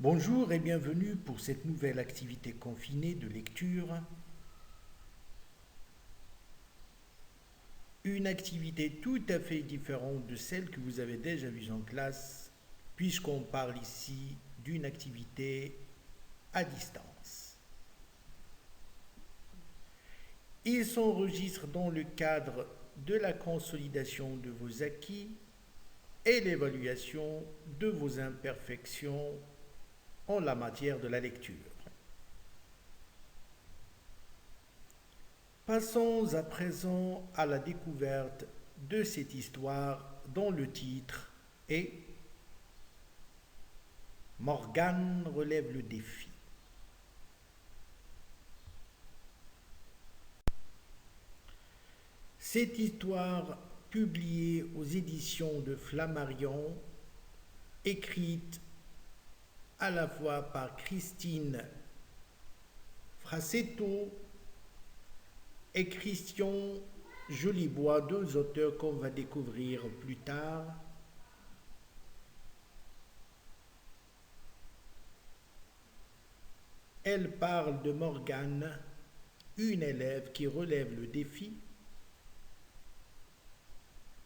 Bonjour et bienvenue pour cette nouvelle activité confinée de lecture. Une activité tout à fait différente de celle que vous avez déjà vue en classe, puisqu'on parle ici d'une activité à distance. Il s'enregistre dans le cadre de la consolidation de vos acquis et l'évaluation de vos imperfections en la matière de la lecture. Passons à présent à la découverte de cette histoire dont le titre est Morgane relève le défi. Cette histoire, publiée aux éditions de Flammarion, écrite à la fois par Christine Frassetto et Christian Jolibois, deux auteurs qu'on va découvrir plus tard. Elle parle de Morgane, une élève qui relève le défi.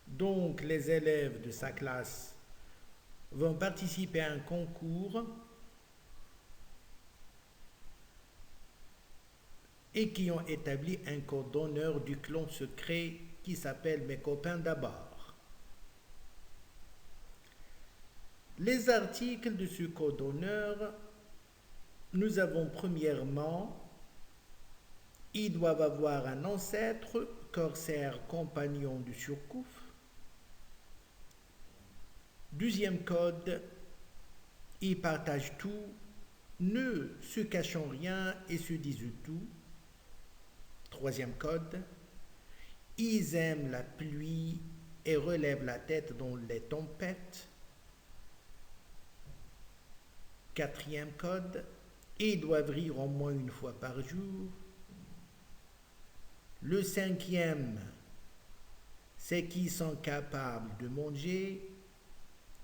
Donc les élèves de sa classe vont participer à un concours et qui ont établi un code d'honneur du clan secret qui s'appelle Mes copains d'abord. Les articles de ce code d'honneur, nous avons premièrement, ils doivent avoir un ancêtre, corsaire, compagnon du Surcouf. Deuxième code, ils partagent tout, ne se cachant rien et se disent tout. Troisième code, ils aiment la pluie et relèvent la tête dans les tempêtes. Quatrième code, ils doivent rire au moins une fois par jour. Le cinquième, c'est qu'ils sont capables de manger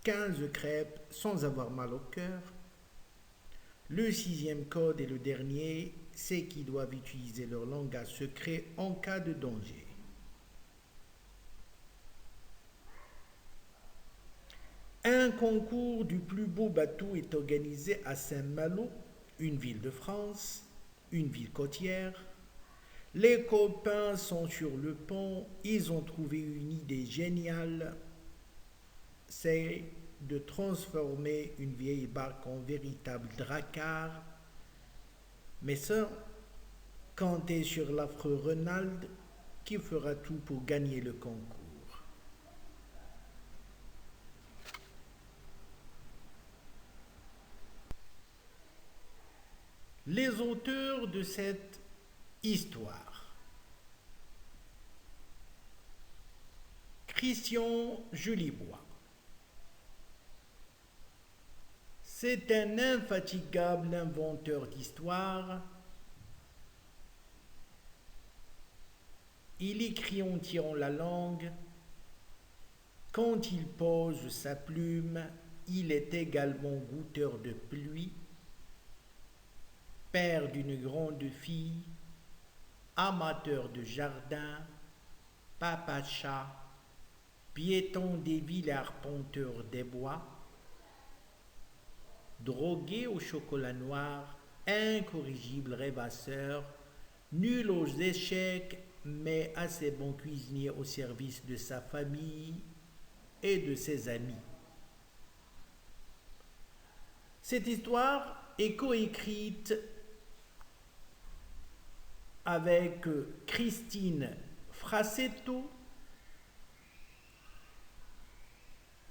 15 crêpes sans avoir mal au cœur. Le sixième code et le dernier, c'est qu'ils doivent utiliser leur langage secret en cas de danger. Un concours du plus beau bateau est organisé à Saint-Malo, une ville de France, une ville côtière. Les copains sont sur le pont, ils ont trouvé une idée géniale, c'est de transformer une vieille barque en véritable dracard. Mais ça, comptez sur l'affreux Renald qui fera tout pour gagner le concours. Les auteurs de cette histoire. Christian Jolibois. C'est un infatigable inventeur d'histoire. Il écrit en tirant la langue. Quand il pose sa plume, il est également goûteur de pluie, père d'une grande fille, amateur de jardin, papa chat, piéton des villes et arpenteur des bois, drogué au chocolat noir, incorrigible rêvasseur, nul aux échecs, mais assez bon cuisinier au service de sa famille et de ses amis. Cette histoire est coécrite avec Christine Frassetto.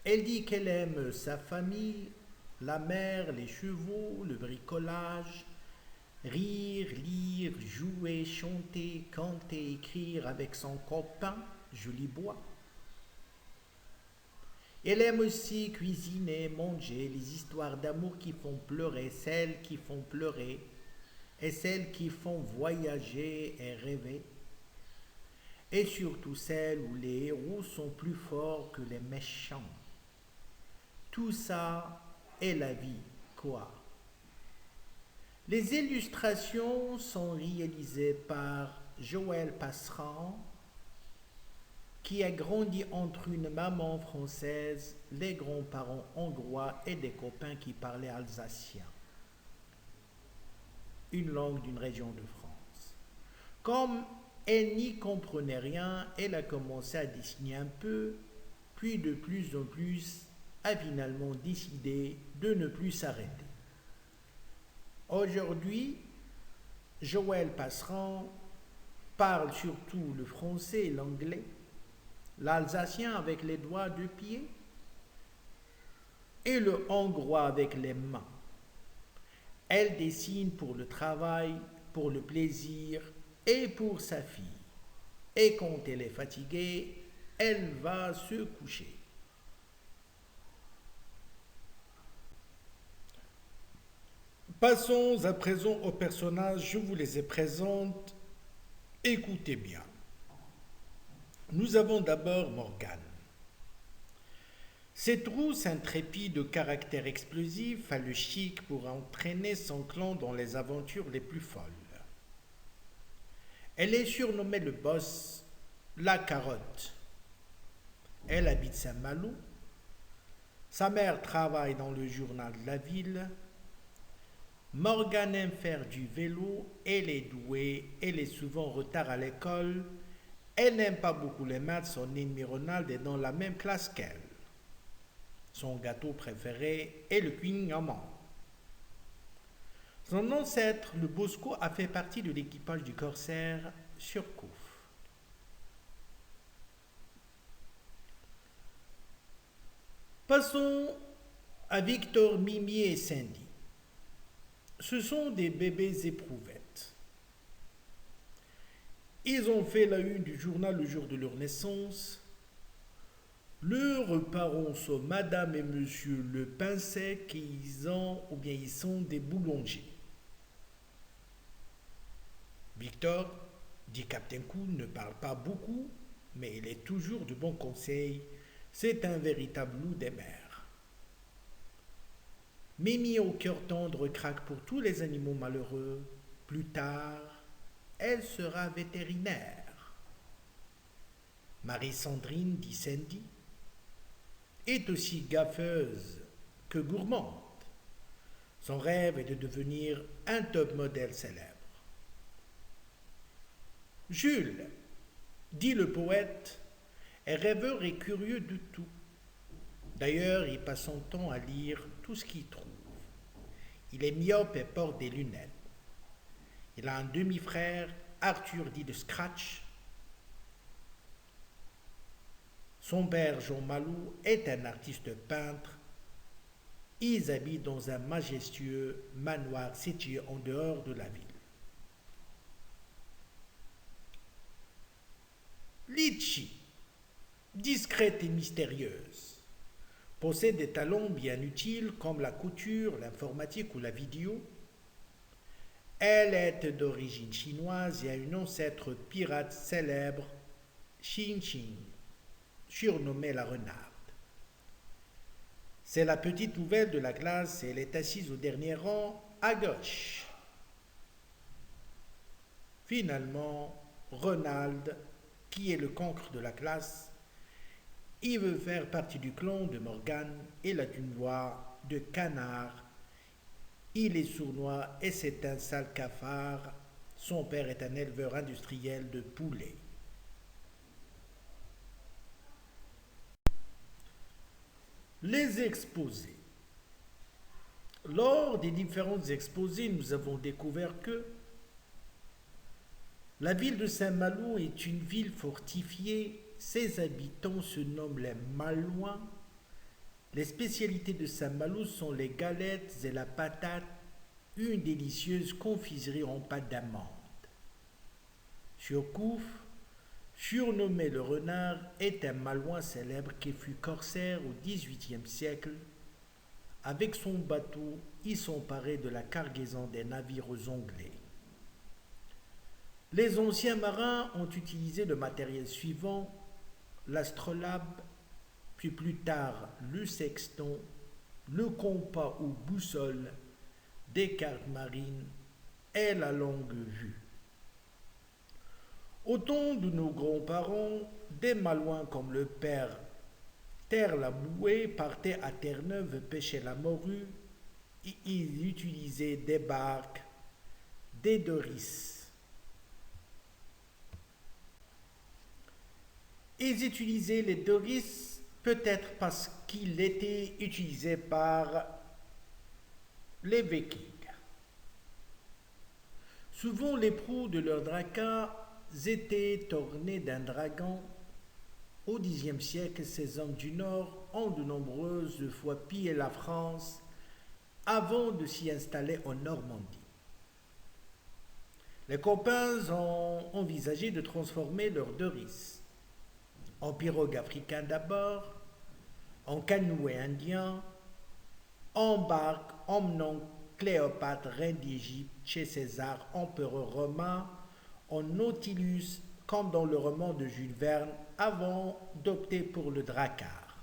Elle dit qu'elle aime sa famille, la mer, les chevaux, le bricolage, rire, lire, jouer, chanter, canter, écrire avec son copain Jolibois. Elle aime aussi cuisiner, manger, les histoires d'amour qui font pleurer, celles qui font pleurer et celles qui font voyager et rêver. Et surtout celles où les héros sont plus forts que les méchants. Tout ça est la vie, quoi. Les illustrations sont réalisées par Joël Passeran, qui a grandi entre une maman française, les grands-parents hongrois et des copains qui parlaient alsacien, une langue d'une région de France. Comme elle n'y comprenait rien, elle a commencé à dessiner un peu, puis de plus en plus a finalement décidé de ne plus s'arrêter. Aujourd'hui, Joël Passeran parle surtout le français et l'anglais, l'alsacien avec les doigts de pied et le hongrois avec les mains. Elle dessine pour le travail, pour le plaisir et pour sa fille. Et quand elle est fatiguée, elle va se coucher. Passons à présent aux personnages, je vous les ai présente. Écoutez bien. Nous avons d'abord Morgane. Cette rousse intrépide de caractère explosif a le chic pour entraîner son clan dans les aventures les plus folles. Elle est surnommée le boss, la carotte. Elle habite Saint-Malo. Sa mère travaille dans le journal de la ville. Morgane aime faire du vélo, elle est douée, elle est souvent en retard à l'école. Elle n'aime pas beaucoup les maths, son ennemi Ronald est dans la même classe qu'elle. Son gâteau préféré est le quignon. Son ancêtre, le Bosco, a fait partie de l'équipage du Corsaire Surcouf. Passons à Victor, Mimi et Sandy. Ce sont des bébés éprouvettes. Ils ont fait la une du journal le jour de leur naissance. Leurs parents sont Madame et Monsieur Le Pincet, et ils sont des boulangers. Victor, dit Captain Cool, ne parle pas beaucoup, mais il est toujours de bons conseils. C'est un véritable loup des mers. Mimi au cœur tendre craque pour tous les animaux malheureux. Plus tard, elle sera vétérinaire. Marie-Sandrine, dit Sandy, est aussi gaffeuse que gourmande. Son rêve est de devenir un top modèle célèbre. Jules, dit le poète, est rêveur et curieux de tout. D'ailleurs, il passe son temps à lire tout ce qu'il trouve. Il est myope et porte des lunettes. Il a un demi-frère, Arthur dit de Scratch. Son père, Jean Malou, est un artiste peintre. Ils habitent dans un majestueux manoir situé en dehors de la ville. Litchi, discrète et mystérieuse, possède des talents bien utiles comme la couture, l'informatique ou la vidéo. Elle est d'origine chinoise et a une ancêtre pirate célèbre, Xin Xin, surnommée la renarde. C'est la petite nouvelle de la classe et elle est assise au dernier rang à gauche. Finalement, Ronald, qui est le cancre de la classe, il veut faire partie du clan de Morgane. Il a une voix de canard. Il est sournois et c'est un sale cafard. Son père est un éleveur industriel de poulets. Les exposés. Lors des différents exposés, nous avons découvert que la ville de Saint-Malo est une ville fortifiée. Ses habitants se nomment les Malouins. Les spécialités de Saint-Malo sont les galettes et la patate, une délicieuse confiserie en pâte d'amande. Surcouf, surnommé le renard, est un Malouin célèbre qui fut corsaire au XVIIIe siècle. Avec son bateau, il s'emparait de la cargaison des navires anglais. Les anciens marins ont utilisé le matériel suivant: l'astrolabe, puis plus tard le sextant, le compas ou boussole, des cartes marines est la longue vue. Au temps de nos grands-parents, des malouins comme le père Terre-la-Bouée partaient à Terre-Neuve pêcher la morue et ils utilisaient des barques, des doris. Ils utilisaient les doris peut-être parce qu'ils étaient utilisés par les Vikings. Souvent, les proues de leurs dracas étaient ornées d'un dragon. Au Xe siècle, ces hommes du Nord ont de nombreuses fois pillé la France avant de s'y installer en Normandie. Les copains ont envisagé de transformer leur doris en pirogue africain d'abord, en canoë indien, en barque emmenant Cléopâtre, reine d'Égypte, chez César, empereur romain, en Nautilus, comme dans le roman de Jules Verne, avant d'opter pour le drakkar.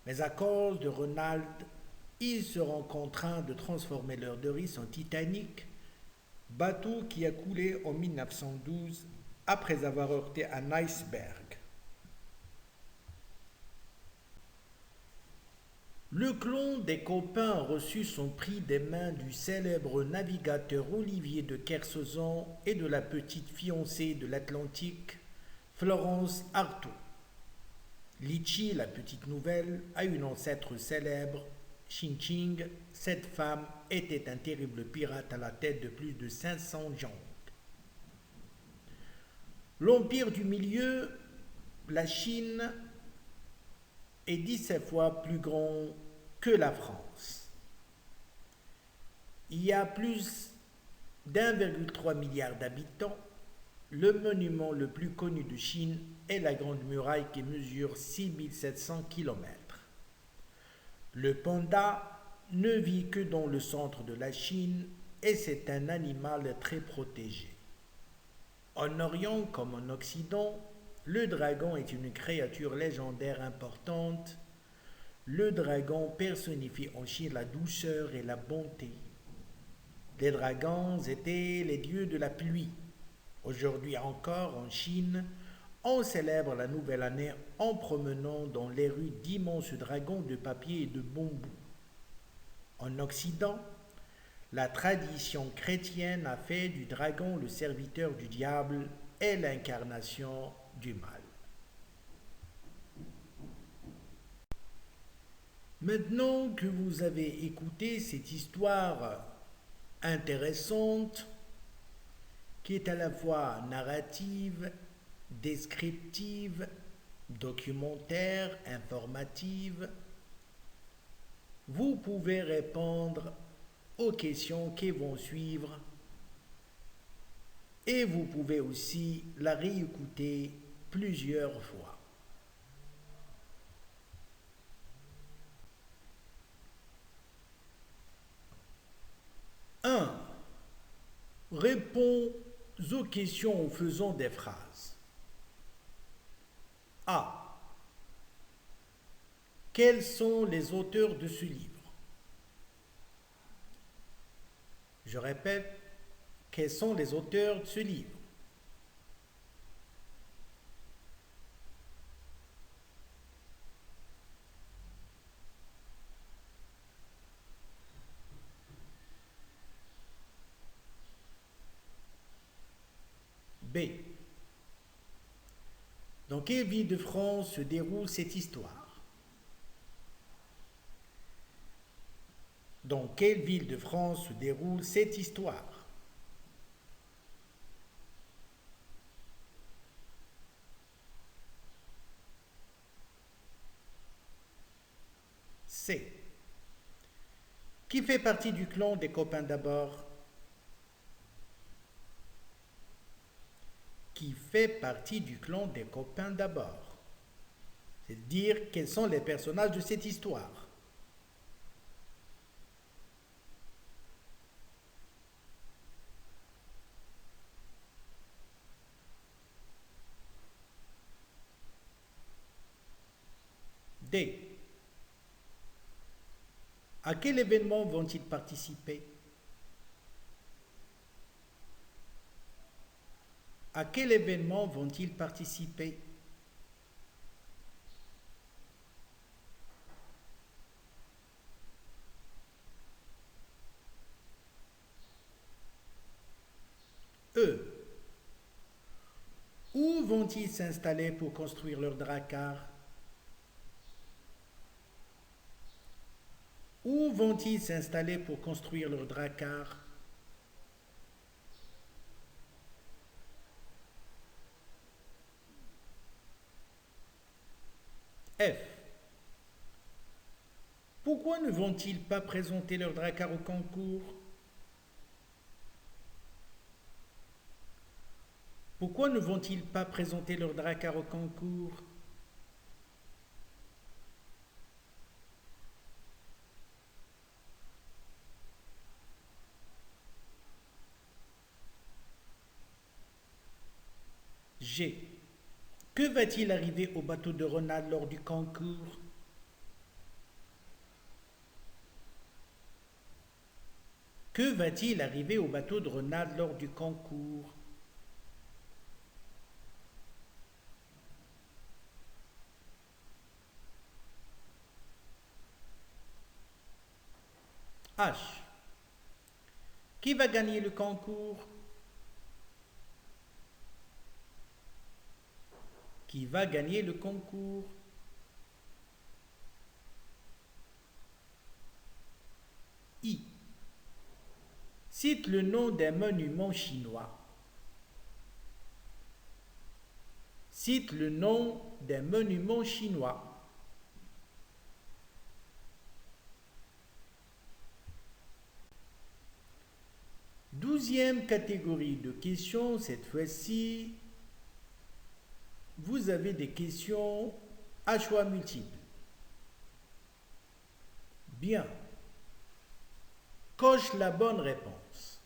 Mais à cause de Ronald, ils seront contraints de transformer leur doris en Titanic, bateau qui a coulé en 1912 après avoir heurté un iceberg. Le clan des copains a reçu son prix des mains du célèbre navigateur Olivier de Kersauzon et de la petite fiancée de l'Atlantique, Florence Artaud. Litchi, la petite nouvelle, a une ancêtre célèbre, Chinching. Cette femme était un terrible pirate à la tête de plus de 500 gens. L'Empire du Milieu, la Chine, est 17 fois plus grand que la France. Il y a plus d'1,3 milliard d'habitants. Le monument le plus connu de Chine est la Grande Muraille qui mesure 6700 km. Le panda ne vit que dans le centre de la Chine et c'est un animal très protégé. En Orient comme en Occident, le dragon est une créature légendaire importante. Le dragon personnifie en Chine la douceur et la bonté. Les dragons étaient les dieux de la pluie. Aujourd'hui encore, en Chine, on célèbre la nouvelle année en promenant dans les rues d'immenses dragons de papier et de bambou. En Occident, la tradition chrétienne a fait du dragon le serviteur du diable et l'incarnation du mal. Maintenant que vous avez écouté cette histoire intéressante, qui est à la fois narrative, descriptive, documentaire, informative, vous pouvez répondre aux questions qui vont suivre et vous pouvez aussi la réécouter plusieurs fois. 1. Réponds aux questions en faisant des phrases. A. Quels sont les auteurs de ce livre? Je répète, quels sont les auteurs de ce livre? B. Dans quelle ville de France se déroule cette histoire? Dans quelle ville de France se déroule cette histoire? C. Qui fait partie du clan des copains d'abord? Qui fait partie du clan des copains d'abord? C'est dire quels sont les personnages de cette histoire. D. À quel événement vont-ils participer? À quel événement vont-ils participer? E. Où vont-ils s'installer pour construire leur dracar? Où vont-ils s'installer pour construire leur dracar? F. Pourquoi ne vont-ils pas présenter leur dracar au concours? Pourquoi ne vont-ils pas présenter leur dracar au concours? G. Que va-t-il arriver au bateau de Ronald lors du concours? Que va-t-il arriver au bateau de Ronald lors du concours? H. Qui va gagner le concours? Qui va gagner le concours? I. Cite le nom d'un monument chinois. Cite le nom d'un monument chinois. Douzième catégorie de questions, cette fois-ci, vous avez des questions à choix multiples. Bien. Coche la bonne réponse.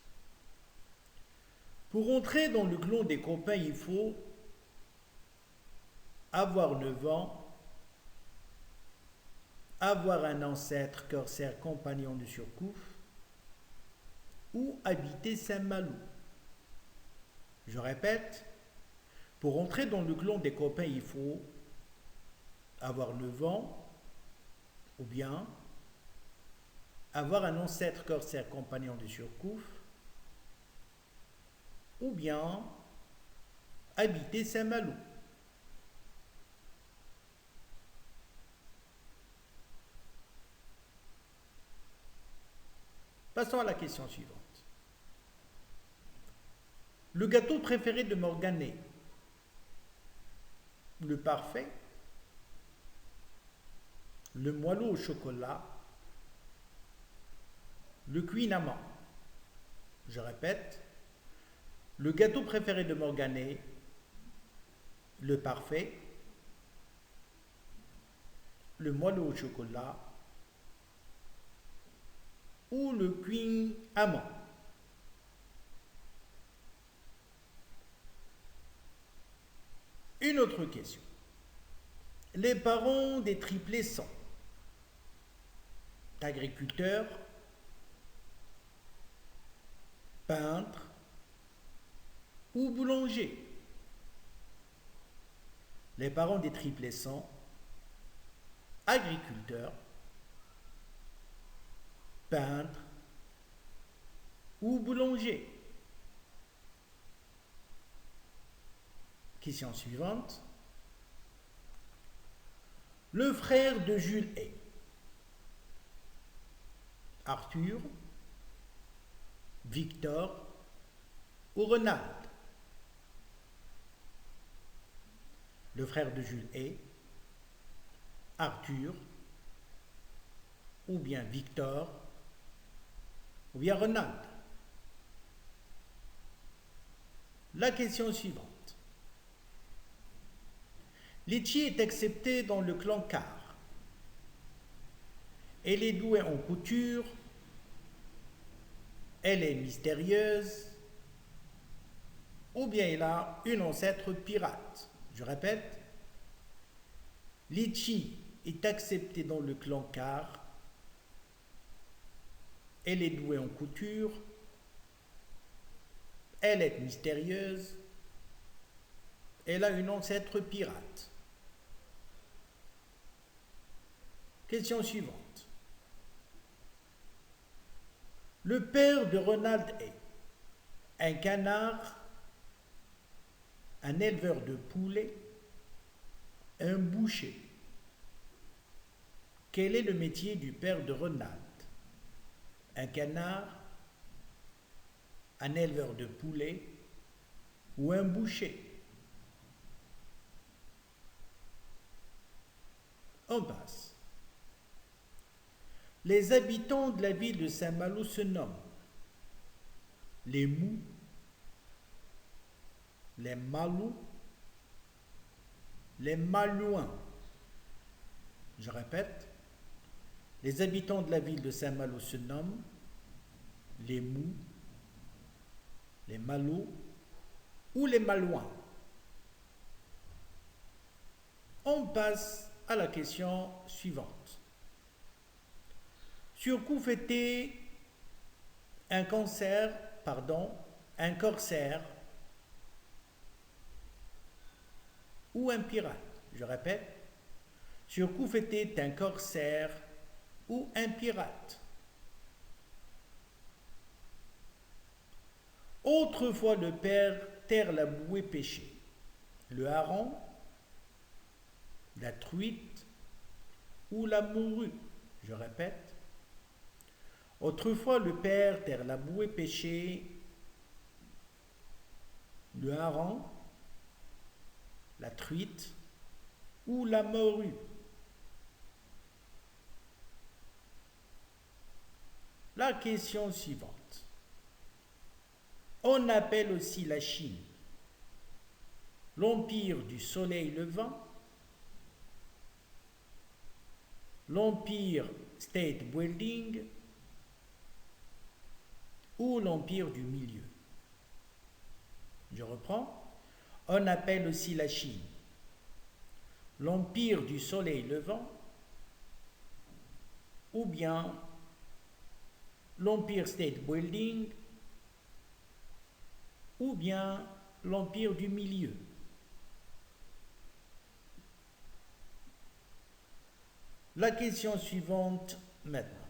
Pour entrer dans le clan des copains, il faut avoir 9 ans, avoir un ancêtre corsaire compagnon de Surcouf ou habiter Saint-Malo. Je répète, pour entrer dans le clan des copains, il faut avoir 9 ans ou bien avoir un ancêtre corsaire compagnon de Surcouf ou bien habiter Saint-Malo. Passons à la question suivante. Le gâteau préféré de Morganet, le parfait, le moelleux au chocolat, le Queen amand. Je répète, le gâteau préféré de Morganet, le parfait, le moelleux au chocolat ou le Queen amand. Une autre question. Les parents des triplés sont agriculteurs, peintres ou boulangers. Les parents des triplés sont agriculteurs, peintres ou boulangers. Question suivante. Le frère de Jules est Arthur, Victor ou Renald. Le frère de Jules est Arthur, ou bien Victor, ou bien Renald. La question suivante. Litchi est acceptée dans le clan car elle est douée en couture, elle est mystérieuse, ou bien elle a une ancêtre pirate. Je répète, Litchi est acceptée dans le clan car elle est douée en couture, elle est mystérieuse, elle a une ancêtre pirate. Question suivante. Le père de Ronald est un canard, un éleveur de poulets, un boucher. Quel est le métier du père de Ronald? Un canard, un éleveur de poulets ou un boucher? On passe. Les habitants de la ville de Saint-Malo se nomment les Mous, les Malous, les Malouins. Je répète, les habitants de la ville de Saint-Malo se nomment les Mous, les Malous ou les Malouins. On passe à la question suivante. Surcouf était un corsaire ou un pirate. Je répète, Surcouf était un corsaire ou un pirate. Autrefois le père terre la bouée pêchait, le hareng, la truite ou la morue. Je répète, autrefois le père terre la bouée pêchait, le hareng, la truite ou la morue. La question suivante. On appelle aussi la Chine l'empire du soleil levant, l'empire state building ou l'empire du milieu. Je reprends. On appelle aussi la Chine l'empire du soleil levant ou bien l'empire state building ou bien l'empire du milieu. La question suivante maintenant.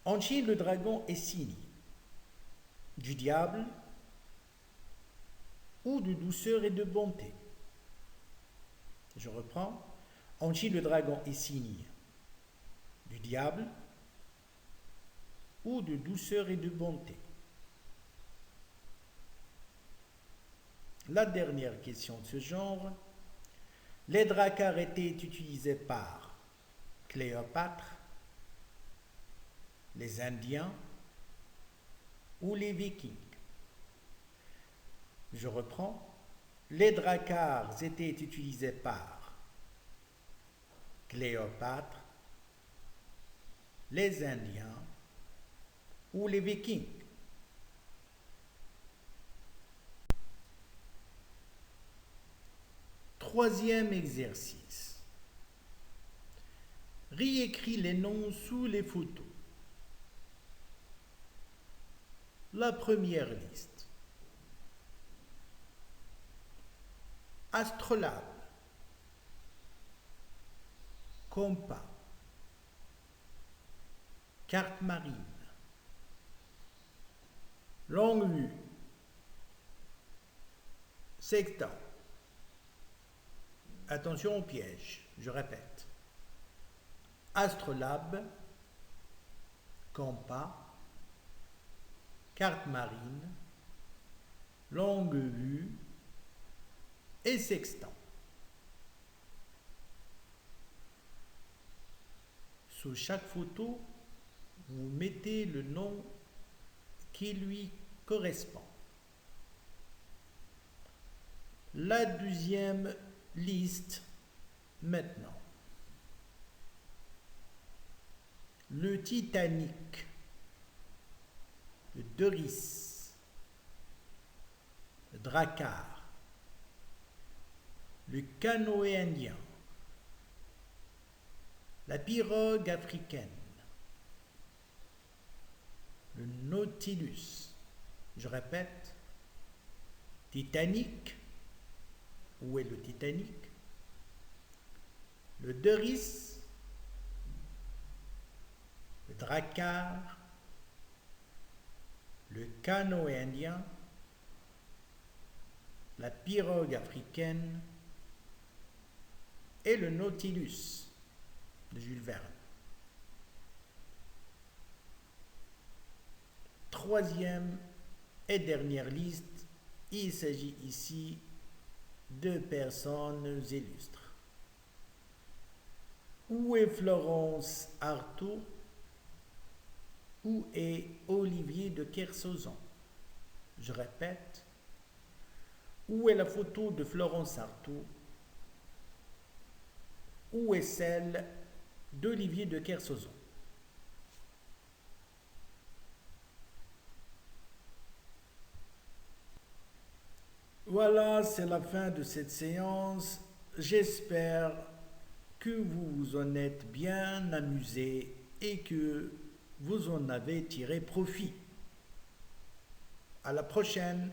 En Chine, le dragon est signe du diable ou de douceur et de bonté. Je reprends. En Chine, le dragon est signe du diable ou de douceur et de bonté. La dernière question de ce genre. Les dracars étaient utilisés par Cléopâtre, les Indiens ou les Vikings. Je reprends. Les dracars étaient utilisés par Cléopâtre, les Indiens ou les Vikings. Troisième exercice. Réécris les noms sous les photos. La première liste. Astrolabe, compas, carte marine, longue vue, sextant. Attention au piège, je répète. Astrolabe, compas, carte marine, longue vue et sextant. Sous chaque photo, vous mettez le nom qui lui correspond. La deuxième liste maintenant. Le Titanic, le Doris, le Drakkar, le canoë indien, la pirogue africaine, le Nautilus. Je répète, Titanic, Où est le Titanic? Le Doris, le Drakkar, le canoë indien, la pirogue africaine et le Nautilus de Jules Verne. Troisième et dernière liste, il s'agit ici de personnes illustres. Où est Florence Artaud? Où est Olivier de Kersauzon? Je répète, où est la photo de Florence Artaud? Où est celle d'Olivier de Kersauzon? Voilà, c'est la fin de cette séance. J'espère que vous vous en êtes bien amusé et que vous en avez tiré profit. À la prochaine!